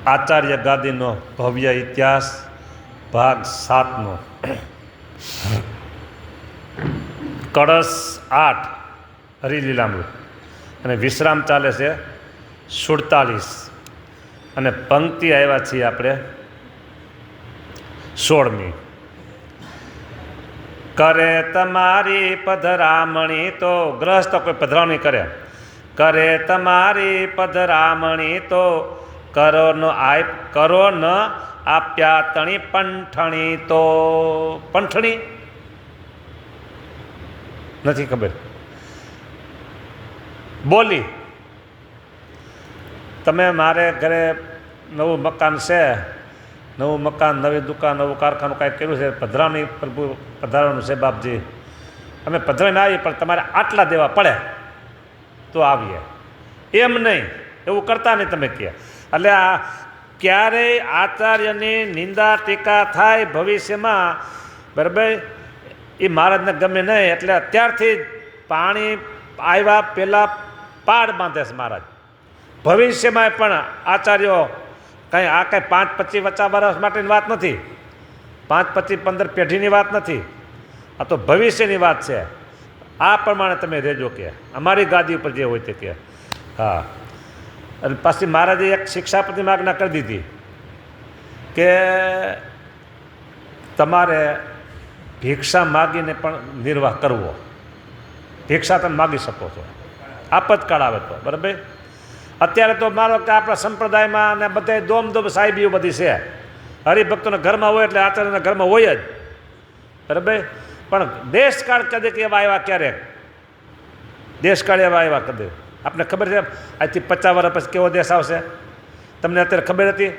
આચાર્ય ગાદીનો ભવ્ય ઇતિહાસ ભાગ 7નો કળશ 8 હરિલીલામૃત અને વિશ્રામ ચાલે છે 47 અને પંક્તિ આવ્યા છીએ આપણે 16મી. કરે તમારી પધરામણી તો ગ્રહસ્થ કોઈ પધરામણી કરે તમારી પધરામણી તો કરો ન આપ્યા તણી પંઠણી તો પંઠણી નથી ખબર બોલી. તમે મારે ઘરે નવું મકાન છે, નવું મકાન, નવી દુકાન, નવું કારખાનું કાંઈક કર્યું છે, પધરામણી પ્રભુ પધારવાનું છે બાપજી, અમે પધરાઈને આવીએ પણ તમારે આટલા દેવા પડે તો આવીએ. એમ નહીં, એવું કરતા નહીં તમે કહે. એટલે આ ક્યારેય આચાર્યની નિંદા ટીકા થાય ભવિષ્યમાં, બરાબર, એ મહારાજને ગમે નહીં. એટલે અત્યારથી પાણી આવ્યા પહેલાં પાડ બાંધે છે મહારાજ. ભવિષ્યમાં પણ આચાર્યો કાંઈ આ કાંઈ 5-25 વર્ષ માટેની વાત નથી, 5-15 પેઢીની વાત નથી, આ તો ભવિષ્યની વાત છે. આ પ્રમાણે તમે રહેજો કે અમારી ગાદી ઉપર જે હોય તે કે. હા, અને પાછી મહારાજે એક શિક્ષાપતિની આજ્ઞા કરી દીધી કે તમારે ભિક્ષા માગીને પણ નિર્વાહ કરવો. ભિક્ષા તમે માગી શકો છો આપતકાળ આવે તો, બરાબર. અત્યારે તો મારો કે આપણા સંપ્રદાયમાં અને બધા દોમ સાહેબીઓ બધી છે, હરિભક્તોના ઘરમાં હોય એટલે આચાર્યના ઘરમાં હોય જ, બરાબર. પણ દેશકાળ કદે એવા આવ્યા, ક્યારેક દેશકાળ એવા આવ્યા કદે. આપણે ખબર છે આજથી 50 વર્ષ પછી કેવો દેશ આવશે? તમને અત્યારે ખબર હતી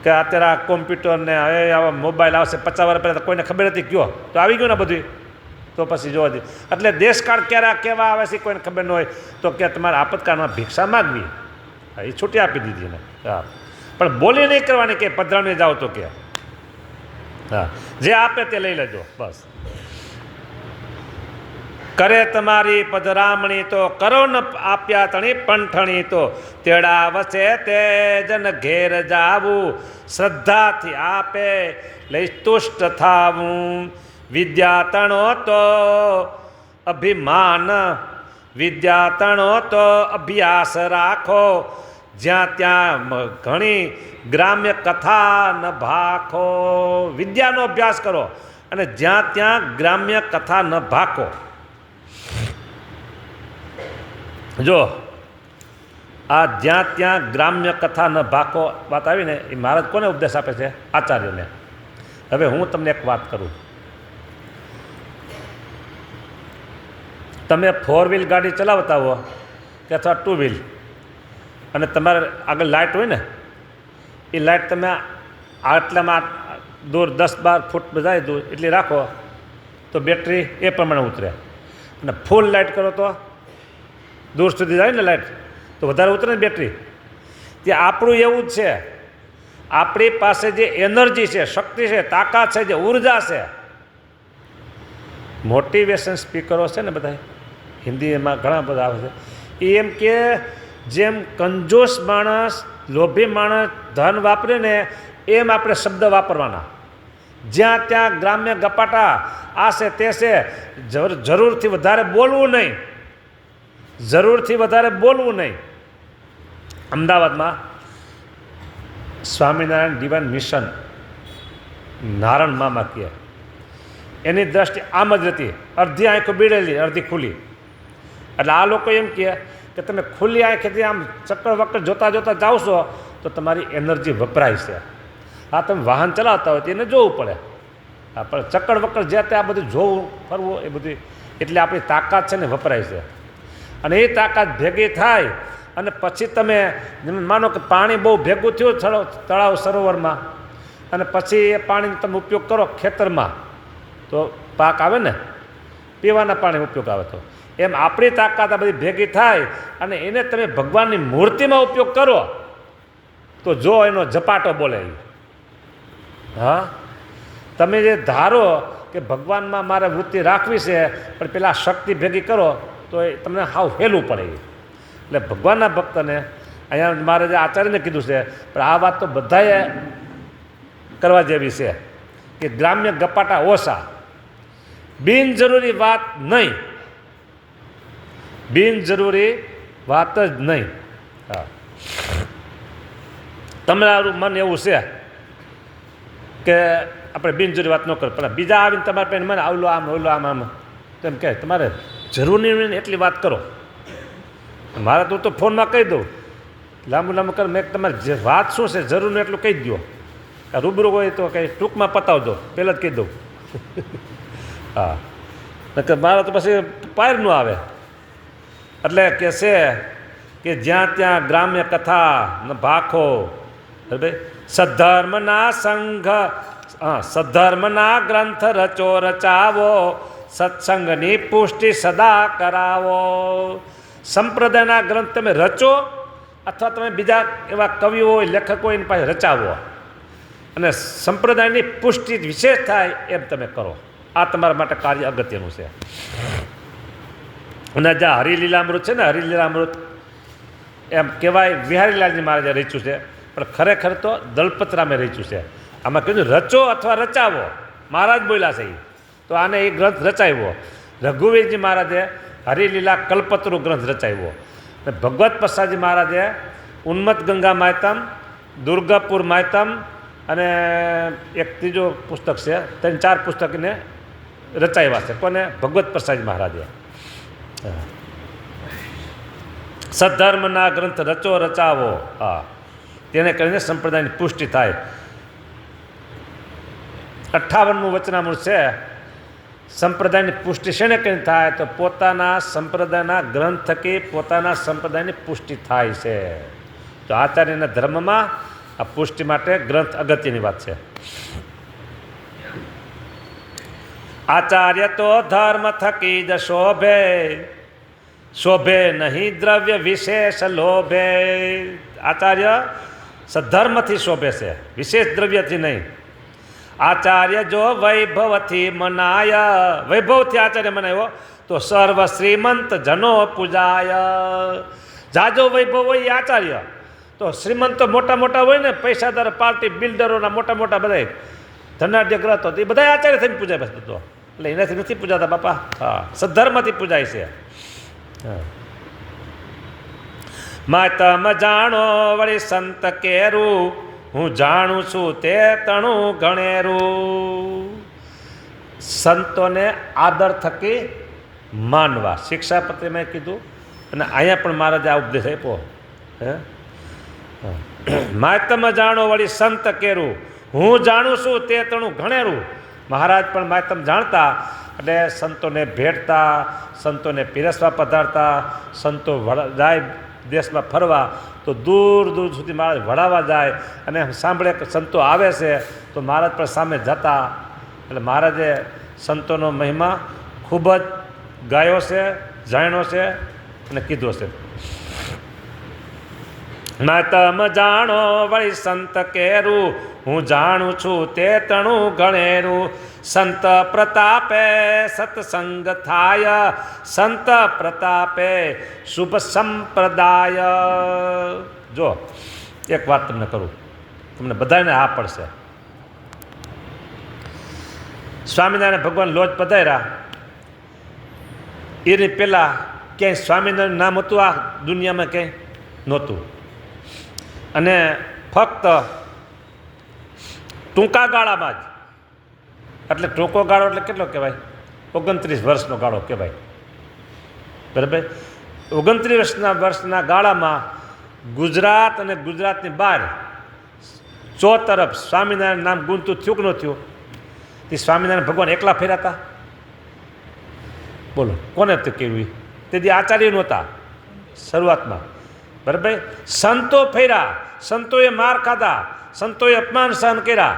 કે અત્યારે આ કોમ્પ્યુટર ને હવે આવા મોબાઈલ આવશે? 50 વર્ષ પહેલાં કોઈને ખબર હતી? કયો તો આવી ગયું ને બધું. તો પછી જોવા દે. એટલે દેશકાળ ક્યારે કેવા આવે છે કોઈને ખબર ન હોય તો કે તમારે આપતકાળમાં ભિક્ષા માગવી, એ છૂટી આપી દીધી ને. હા, પણ બોલી નહીં કરવાની કે પધરાવણી જાઓ તો કે. હા, જે આપે તે લઈ લેજો બસ. કરે તમારી પધરામણી તો કરો ન આપ્યા તણી પંઠણી તો તેડા વસે તે જન ઘેર જાવું, શ્રદ્ધાથી આપે લઈ તુષ્ટ થાવું. વિદ્યા તણો તો અભિમાન, વિદ્યા તણો તો અભ્યાસ રાખો, જ્યાં ત્યાં ઘણી ગ્રામ્ય કથા ન ભાખો. વિદ્યાનો અભ્યાસ કરો અને જ્યાં ત્યાં ગ્રામ્ય કથા ન ભાખો. જો આ જ્યાં ત્યાં ગ્રામ્ય કથા ન ભાખો વાત આવીને એ મહારાજ કોને ઉપદેશ આપે છે? આચાર્યને. હવે હું તમને એક વાત કરું. તમે 4 વ્હીલ ગાડી ચલાવતા હો કે અથવા 2 વ્હીલ, અને તમારે આગળ લાઇટ હોય ને, એ લાઇટ તમે આટલામાં દૂર 10-12 ફૂટ જાય દૂર એટલી રાખો તો બેટરી એ પ્રમાણે ઉતરે. અને ફૂલ લાઇટ કરો તો દૂર સુધી જાય ને લાઇટ તો વધારે ઉતરે ને બેટરી. તે આપણું એવું જ છે. આપણી પાસે જે એનર્જી છે, શક્તિ છે, તાકાત છે, જે ઉર્જા છે. મોટિવેશન સ્પીકરો છે ને બધા, હિન્દીમાં ઘણા બધા આવે છે, એ એમ કે જેમ કંજૂસ માણસ, લોભી માણસ ધન વાપરે ને એમ આપણે શબ્દ વાપરવાના. જ્યાં ત્યાં ગ્રામ્ય ગપાટા આ છે તે છે, જરૂરથી વધારે બોલવું નહીં, જરૂરથી વધારે બોલવું નહીં. અમદાવાદમાં સ્વામિનારાયણ ડિવાઇન મિશન નારણ મામા કહે, એની દ્રષ્ટિ આમ જ હતી, અડધી આંખો બીડેલી અડધી ખુલ્લી. એટલે આ લોકો એમ કહે કે તમે ખુલ્લી આંખેથી આમ ચક્કર વક્કર જોતા જોતા જાઓ છો તો તમારી એનર્જી વપરાય છે. આ તમે વાહન ચલાવતા હોય તો એને જોવું પડે. હા, પણ ચક્કર વક્કર જે તે આ બધું જોવું ફરવું એ બધું, એટલે આપણી તાકાત છે ને વપરાય છે. અને એ તાકાત ભેગી થાય અને પછી તમે માનો કે પાણી બહુ ભેગું થયું તળાવ સરોવરમાં, અને પછી એ પાણીનો તમે ઉપયોગ કરો ખેતરમાં તો પાક આવે ને, પીવાના પાણી ઉપયોગ આવે. તો એમ આપણી તાકાત આ બધી ભેગી થાય અને એને તમે ભગવાનની મૂર્તિમાં ઉપયોગ કરો તો જો એનો ઝપાટો બોલે. હા, તમે જે ધારો કે ભગવાનમાં મારે વૃત્તિ રાખવી છે પણ પેલા શક્તિ ભેગી કરો તો એ તમને હાવ હેલું પડે. એટલે ભગવાનના ભક્તને અહીંયા મારે જે આચાર્યને કીધું છે, પણ આ વાત તો બધાએ કરવા જેવી છે કે ગ્રામ્ય ગપાટા ઓછા, બિનજરૂરી વાત નહીં, બિનજરૂરી વાત જ નહીં. હા, તમારું મન એવું છે કે આપણે બિનજરૂરી વાત ન કરો, પણ બીજા આવીને તમારે પાસે મને આવલો આમ ઓલો આમ તેમ કહે, તમારે જરૂર નહીં એટલી વાત કરો. મારે તો ફોનમાં કહી દઉં, લાંબુ લાંબુ કર, મેં તમારે જે વાત શું છે જરૂર એટલું કહી દો, રૂબરૂ હોય તો કંઈ ટૂંકમાં પતાવ દો, પહેલાં જ કહી દઉં. હા, મારે તો પછી પાર ન આવે. એટલે કે છે કે જ્યાં ત્યાં ગ્રામ્ય કથા ન ભાખો, બરાબર, સદ્ધર્મના સંઘ, સદ્ધર્મના ગ્રંથ રચો રચાવો, સત્સંગની પુષ્ટિ સદા કરાવો. સંપ્રદાયના ગ્રંથ તમે રચો અથવા તમે બીજા એવા કવિઓ હોય, લેખકો હોય એની પાસે રચાવો, અને સંપ્રદાયની પુષ્ટિ વિશેષ થાય એમ તમે કરો. આ તમારા માટે કાર્ય અગત્યનું છે. અને જ્યાં હરિલીલામૃત છે ને, હરિલીલામૃત એમ કહેવાય વિહારીલાલજી મહારાજે રચ્યું છે, પણ ખરેખર તો દલપતરામે રચ્યું છે. આમાં કીધું રચો અથવા રચાવો, મહારાજ બોલ્યા છે. તો આને એ ગ્રંથ રચાવ્યો. રઘુવીરજી મહારાજે હરિલીલા કલ્પતરુ ગ્રંથ રચાવ્યો. અને ભગવત પ્રસાદજી મહારાજે ઉન્મત્ત ગંગા માયતમ, દુર્ગાપુર માયતમ અને એક ત્રીજો પુસ્તક છે, 3-4 પુસ્તકને રચાવ્યા છે. કોને? ભગવત પ્રસાદજી મહારાજે. સદ્ધર્મના ગ્રંથ રચો રચાવો, હા, તેને કરીને સંપ્રદાયની પુષ્ટિ થાય. 58મું વચનામૃત છે. સંપ્રદાયની પુષ્ટિ શેને કરીને થાય? તો પોતાના સંપ્રદાયના ગ્રંથ થકી પોતાના સંપ્રદાયની પુષ્ટિ થાય છે. તો આચાર્યના ધર્મમાં આ પુષ્ટિ માટે ગ્રંથ અગત્યની વાત છે. આચાર્ય તો ધર્મ થકી જ શોભે, શોભે નહીં દ્રવ્ય વિશેષ લોભે. આચાર્ય સદ્ધર્મથી શોભે છે, વિશેષ દ્રવ્યથી નહીં. આચાર્ય જો વૈભવથી મનાય, વૈભવથી આચાર્ય મનાયો તો સર્વ શ્રીમંત જનો પૂજાય. જાજો વૈભવ હોય એ આચાર્ય, તો શ્રીમંતો મોટા મોટા હોય ને, પૈસાદાર પાર્ટી બિલ્ડરોના મોટા મોટા બધા ધનાઢ્ય ગ્રહ તો એ બધા આચાર્ય થઈને પૂજાય. બસ તો એટલે એનાથી નથી પૂજાતા બાપા. હા, સદ્ધર્મથી પૂજાય છે. માતમ જાણો વળી સંત કેરું, હું જાણું છું તે તણું ગણેરું. સંતોને આદર થકી માનવા, શિક્ષાપત્રીમાં કીધું, અને અહીંયા પણ મહારાજે આ ઉપદેશ આપ્યો. માતમ જાણો વળી સંત કેરું, હું જાણું છું તે તણું ઘણેરું. મહારાજ પણ માતમ જાણતા, એટલે સંતોને ભેટતા, સંતોને પીરસવા પધારતા. સંતો જાય દેશમાં ફરવા તો દૂર દૂર સુધી મહારાજ વળાવવા જાય, અને સાંભળે કે સંતો આવે છે તો મહારાજ પણ સામે જતા. એટલે મહારાજે સંતોનો મહિમા ખૂબ જ ગાયો છે, જાણ્યો છે અને કીધો છે. માતમ જાણો વળી સંત કેરું, હું જાણું છું તે તણું ગણેરું. સંત પ્રતાપે સત્સંગ થાય, સંત પ્રતાપે શુભ સંપ્રદાય. જો એક વાત તમને કરું, તમને બધાને આ પડશે. સ્વામિનારાયણ ભગવાન લોજ પધાર્યા એની પહેલાં ક્યાંય સ્વામિનારાયણ નામ હતું આ દુનિયામાં? ક્યાંય નહોતું. અને ફક્ત ટૂંકા ગાળામાં જ, એટલે ટૂંકો ગાળો એટલે કેટલો કહેવાય? 29 વર્ષનો ગાળો કહેવાય. બરાબર, 29 વર્ષના ગાળામાં ગુજરાત અને ગુજરાતની બહાર ચોતરફ સ્વામિનારાયણ નામ ગુંજતું થયું કે ન થયું? તે સ્વામિનારાયણ ભગવાન એકલા ફેર્યા હતા? બોલો, કોને તે કેવું? તેથી આચાર્ય નહોતા શરૂઆતમાં. બરાબર, સંતો ફેર્યા, સંતોએ માર ખાધા, સંતોએ અપમાન સહન કર્યા.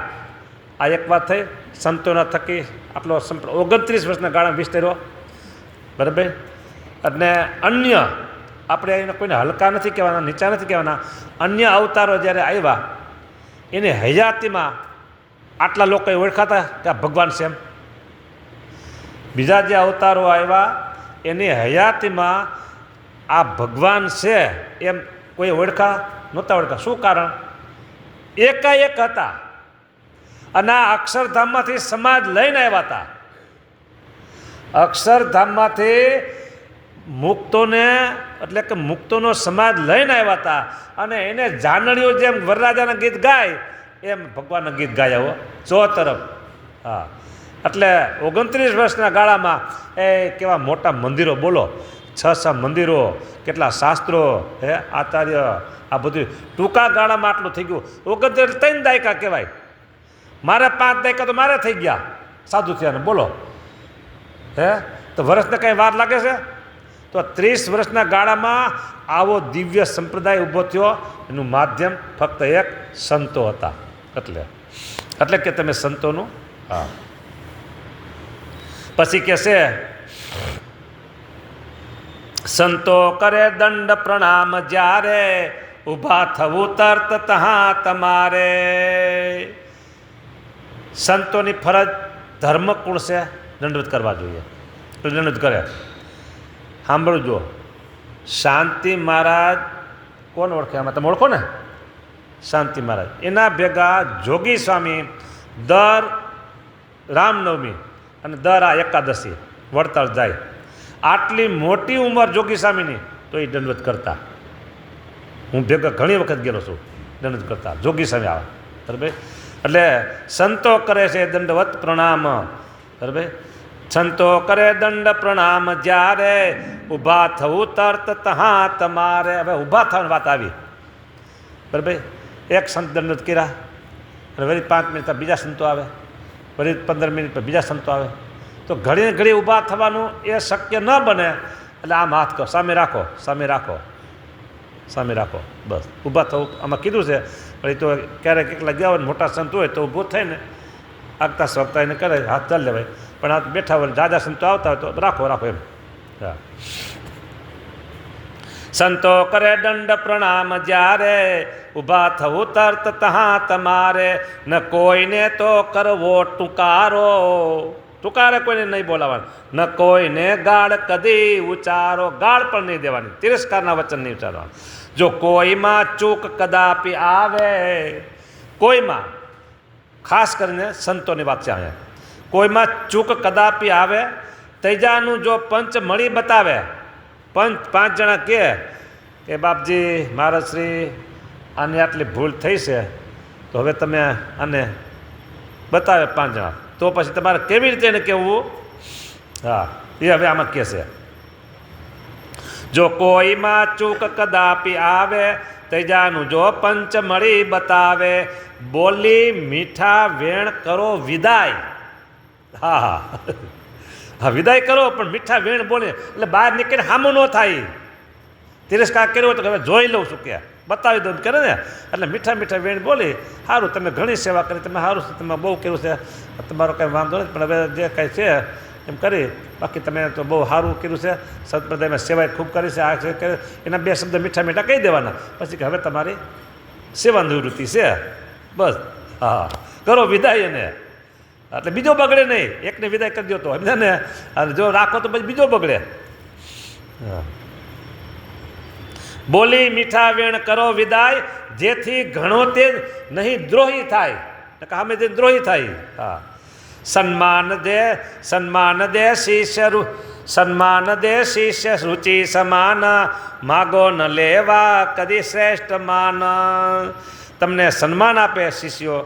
આ એક વાત થઈ. સંતોના થકી આટલો 29 વર્ષના ગાળા વિસ્તર્યો. બરાબર, અને અન્ય આપણે એને કોઈને હલકા નથી કહેવાના, નીચા નથી કહેવાના. અન્ય અવતારો જ્યારે આવ્યા એને હયાતીમાં આટલા લોકોએ ઓળખાતા કે આ ભગવાન છે એમ? બીજા જે અવતારો આવ્યા એની હયાતીમાં આ ભગવાન છે એમ કોઈ ઓળખા નહોતા ઓળખા. શું કારણ? એકાએક હતા અને આ અક્ષરધામમાંથી સમાજ લઈને આવ્યા હતા. અક્ષરધામમાંથી મુક્તોને એટલે કે મુક્તોનો સમાજ લઈને આવ્યા હતા અને એને જાનણીઓ જેમ વરરાજાના ગીત ગાય એમ ભગવાનના ગીત ગાયા હો ચોતરફ. હા, એટલે 29 વર્ષના ગાળામાં એ કેવા મોટા મંદિરો, બોલો 6 મંદિરો, કેટલા શાસ્ત્રો, હે આચાર્ય, આ બધું ટૂંકા ગાળામાં આટલું થઈ ગયું. 29 3 દાયકા કહેવાય. મારે 5 દાયકા તો મારે થઈ ગયા સાધુ થયાને, બોલો. હે તો વર્ષને કંઈ વાર લાગે છે? તો 30 વર્ષના ગાળામાં આવો દિવ્ય સંપ્રદાય ઊભો થયો. એનું માધ્યમ ફક્ત એક સંતો હતા. એટલે કે તમે સંતોનું. હા, પછી કે છે સંતો કરે દંડ પ્રણામ જ્યારે ઊભા થવું તર્ત તહાં તમારે. સંતોની ફરજ ધર્મ કુળ છે, દંડવત કરવા જોઈએ. દંડવત કરે. સાંભળજો, શાંતિ મહારાજ કોણ ઓળખે? આમાં તમે ઓળખો ને? શાંતિ મહારાજ. એના ભેગા જોગી સ્વામી દર રામનવમી અને દર આ એકાદશી વડતાળ જાય. આટલી મોટી ઉંમર જોગી સ્વામીની તો એ દંડવત કરતા. હું ભેગા ઘણી વખત ગયેલો છું. દંડવત કરતા જોગી સ્વામી આવે. બરાબર? એટલે સંતો કરે છે દંડવત પ્રણામ. બરાબર? સંતો કરે દંડ પ્રણામ જ્યારે ઊભા થવું તર્ત તહાં તમારે. હવે ઊભા થવાની વાત આવી. બરાબર? એક સંત દંડવત કર્યા અને વળી 5 મિનિટ બીજા સંતો આવે, વળી 15 મિનિટ પર બીજા સંતો આવે. તો ઘડી ઘડી ઊભા થવાનું એ શક્ય ન બને. એટલે આમ હાથ કહો, સામે રાખો, સામે રાખો, સામે રાખો, બસ. ઊભા થવું આમાં કીધું છે. વળી તો ક્યારેક એકલા ગયા હોય મોટા સંત હોય તો ઊભો થઈને આગતા સ્વગતા એને કરે, હાથ ચાલી લેવાય. પણ આ બેઠા હોય જાજા સંતો આવતા હોય તો રાખો રાખો એમ. હા, સંતો કરે દંડ પ્રણામ જ્યારે ઊભા થવું તર્ત તહાં તમારે. ન કોઈને તો કરવો ટુકારો, ટુકારે કોઈને નહીં બોલાવવાનું. ન કોઈને ગાળ કદી ઉચ્ચારો, ગાળ પણ નહીં દેવાની, તિરસ્કારના વચન નહીં ઉચ્ચારવાનું. જો કોઈમાં ચૂક કદાપી આવે, કોઈમાં, ખાસ કરીને સંતોની વાત છે અહીંયા, કોઈમાં ચૂક કદાપી આવે, ત્રીજાનું જો પંચ મળી બતાવે, પંચ 5 જણા કે બાપજી મહારાજ શ્રી આને આટલી ભૂલ થઈ છે તો હવે તમે આને બતાવે 5 જણા, તો પછી તમારે કેવી રીતે એને કહેવું? હા, એ હવે આમાં કહે છે. જો કોઈમાં ચૂક કદાપી આવે, ત્રીજાનું જો પંચ મળી બતાવે, બોલી મીઠા વેણ કરો વિદાય. હા હા હા, વિદાય કરો પણ મીઠા વેણ બોલે, એટલે બહાર નીકળીને હામું ન થાય. તિરસ્કાર કર્યો તો હવે જોઈ લઉં છું કે બતાવી દઉં કરે ને, એટલે મીઠા મીઠા વેણ બોલી, સારું તમે ઘણી સેવા કરી, તમે સારું છે, તમે બહુ કર્યું છે, તમારો કંઈ વાંધો નથી, પણ હવે જે કાંઈ છે એમ કરી, બાકી તમે તો બહુ સારું કર્યું છે, સંપ્રદાયમાં સેવાએ ખૂબ કરી છે, આ છે, એના 2 શબ્દ મીઠા મીઠા કહી દેવાના. પછી કે હવે તમારી સેવા નિવૃત્તિ છે, બસ. હા, કરો વિદાય એને. એટલે બીજો બગડે નહીં. એકને વિદાય કરી દો તો એમને, અને જો રાખો તો પછી બીજો બગડે. હા, બોલી મીઠા વેણ કરો વિદાય, જેથી ઘણો તે નહીં દ્રોહી થાય. સામે જે દ્રોહી થાય. હા, સન્માન દે શિષ્ય રુચિ સમાન, માગો ન લેવા કદી શ્રેષ્ઠ માન. તમને સન્માન આપે શિષ્યો,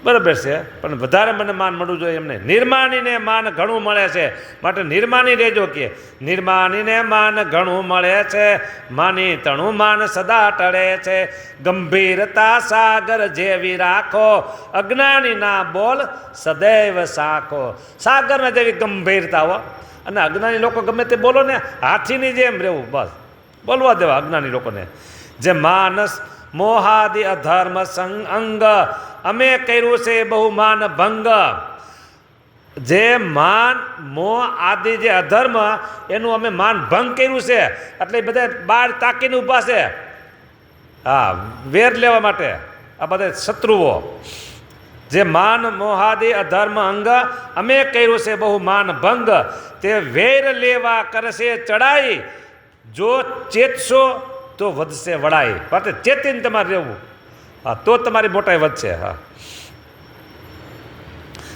બરાબર છે, પણ વધારે મને માન મળવું જોઈએ એમને. નિર્માણીને માન ઘણું મળે છે, માટે નિર્માણી રહેજો કે નિર્માણીને માન ઘણું મળે છે, માની તણું માન સદા ટળે છે. ગંભીરતા સાગર જેવી રાખો, અજ્ઞાનીના બોલ સદૈવ સાખો. સાગરના જેવી ગંભીરતા હો, અને અજ્ઞાની લોકો ગમે તે બોલો ને હાથીની જેમ રહેવું, બસ બોલવા દેવા અજ્ઞાની લોકોને. જે માનસ મોહાદિ અધર્મ અંગ, અમે કર્યું છે બહુ માન ભંગ. જે માન મોહ આદિ જે અધર્મ એનું અમે માન ભંગ કર્યું છે, એટલે બધા બહાર તાકીને ઊભા છે. હા, વેર લેવા માટે આ બધા શત્રુઓ. જે માન મોહાદિ અધર્મ અંગ, અમે કર્યું છે બહુ માન ભંગ, તે વેર લેવા કરશે ચડાઈ. જો ચેતશો તો વધશે વડાઈ. માટે ચેતીને તમારે રહેવું, હા, તો તમારી મોટાઈ વધશે. હા,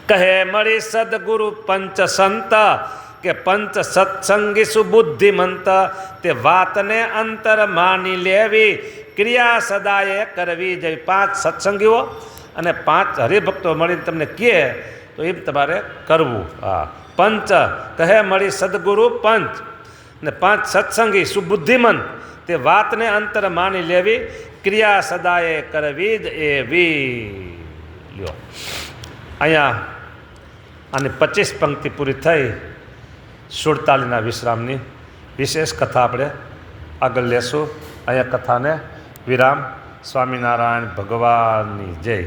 કહે મળી સદગુરુ પંચ સંત, કે પંચ સત્સંગી સુબુદ્ધિમંત, તે વાતને અંતર માની લેવી, ક્રિયા સદાય કરવી. જે 5 સત્સંગીઓ અને 5 હરિભક્તો મળીને તમને કહે તો એમ તમારે કરવું. હા, પંચ કહે મળી સદગુરુ પંચ ને 5 સત્સંગી સુબુદ્ધિમંત, તે વાતને અંતર માની લેવી, ક્રિયા સદાય કરવી જ એવી. લ્યો, અહીંયા આની 25 પંક્તિ પૂરી થઈ. 47ના વિશ્રામની વિશેષ કથા આપણે આગળ લેશું. અહીંયા કથાને વિરામ. સ્વામિનારાયણ ભગવાનની જય.